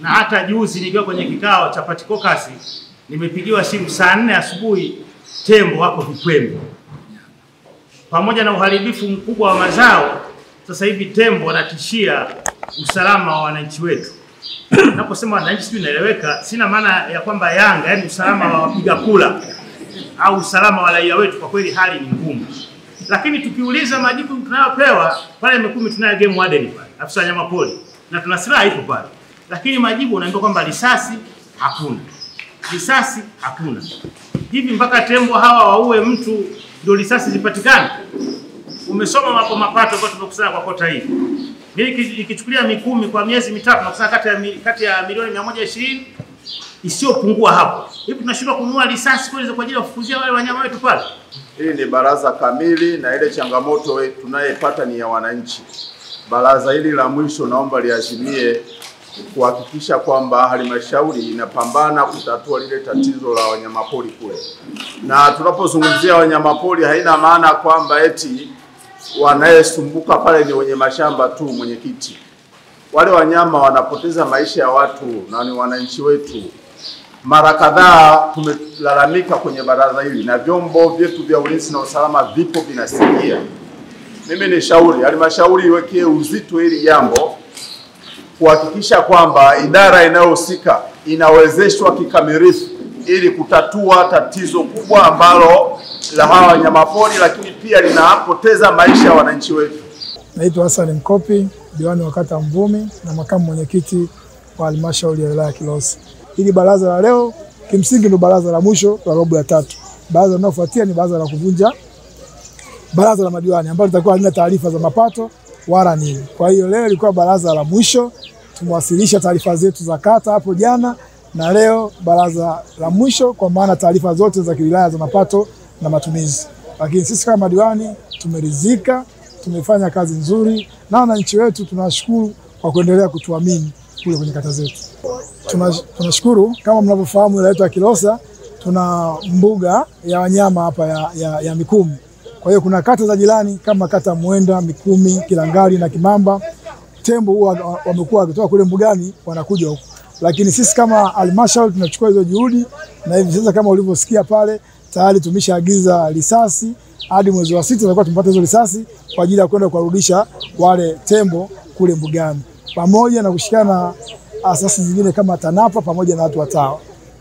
Na hata juzi nikiwa kwenye kikao cha Patikokasi nimepigiwa simu saa 4 asubuhi, tembo wako Vikwembe. Pamoja na uharibifu mkubwa wa mazao, sasa hivi tembo wanatishia usalama wa wananchi wetu. Naposema wananchi sio inaeleweka, sina maana ya kwamba Yanga, yani usalama wa wapiga kura au usalama wa raia wetu. Kwa kweli hali ni ngumu. Lakini tukiuliza majibu tunayopewa pale Mikumi, tunayo game warden pale, afisa wanyamapori, na tuna silaha ipo pale. Lakini majibu unaambiwa kwamba risasi hakuna. Risasi hakuna. Hivi mpaka tembo hawa waue mtu ndio risasi zipatikane? Umesoma mapato ambayo tumekusanya kwa kota hii. Mimi ikichukulia Mikumi kwa miezi mitatu nakusanya kati ya milioni 120 isiyopungua hapo. Hivi tunashindwa kununua risasi kweli kwa ajili ya kufukuzia wale wanyama wetu pale? Hili ni baraza kamili na ile changamoto tunayepata ni ya wananchi. Baraza hili la mwisho naomba liazimie kuhakikisha kwamba halmashauri inapambana kutatua lile tatizo la wanyamapori kule. Na tunapozungumzia wanyamapori haina maana kwamba eti wanayesumbuka pale ni wenye mashamba tu, mwenyekiti. Wale wanyama wanapoteza maisha ya watu na ni wananchi wetu. Mara kadhaa tumelalamika kwenye baraza hili na vyombo vyetu vya ulinzi na usalama vipo vinasikia. Mimi ni shauri halmashauri iwekee uzito hili jambo, kuhakikisha kwamba idara inayohusika inawezeshwa kikamilifu ili kutatua tatizo kubwa ambalo la hawa wanyamapori, lakini pia linapoteza maisha ya wananchi wetu. Naitwa Hassan Mkopi, diwani wa kata Mvumi na makamu mwenyekiti wa halmashauri ya wilaya Kilosa. Hili baraza la leo kimsingi ndio baraza la mwisho la robo ya 3. Baraza linalofuatia ni baraza la kuvunja baraza la madiwani ambalo litakuwa halina taarifa za mapato wala nini. Kwa hiyo leo ilikuwa baraza la mwisho, tumewasilisha taarifa zetu za kata hapo jana, na leo baraza la mwisho kwa maana taarifa zote za wilaya za mapato na matumizi. Lakini sisi kama madiwani tumeridhika, tumefanya kazi nzuri na wananchi wetu tunashukuru kwa kuendelea kutuamini kule kwenye kata zetu. Tunashukuru, kama mnavyofahamu wilaya yetu ya Kilosa tuna mbuga ya wanyama hapa ya Mikumi. Kwa hiyo kuna kata za jirani kama kata Mwenda, Mikumi, Kilangali na Kimamba. Tembo huwa wamekuwa wakitoka kule mbugani wanakuja huko. Lakini sisi kama halmashauri tunachukua hizo juhudi, na hivi sasa kama ulivyosikia pale tayari tumeshaagiza risasi, hadi mwezi wa 6 tutakuwa tumepata hizo risasi kwa ajili ya kwenda kuwarudisha wale tembo kule mbugani, pamoja na kushikana asasi zingine kama TANAPA pamoja na watu wa TAWA.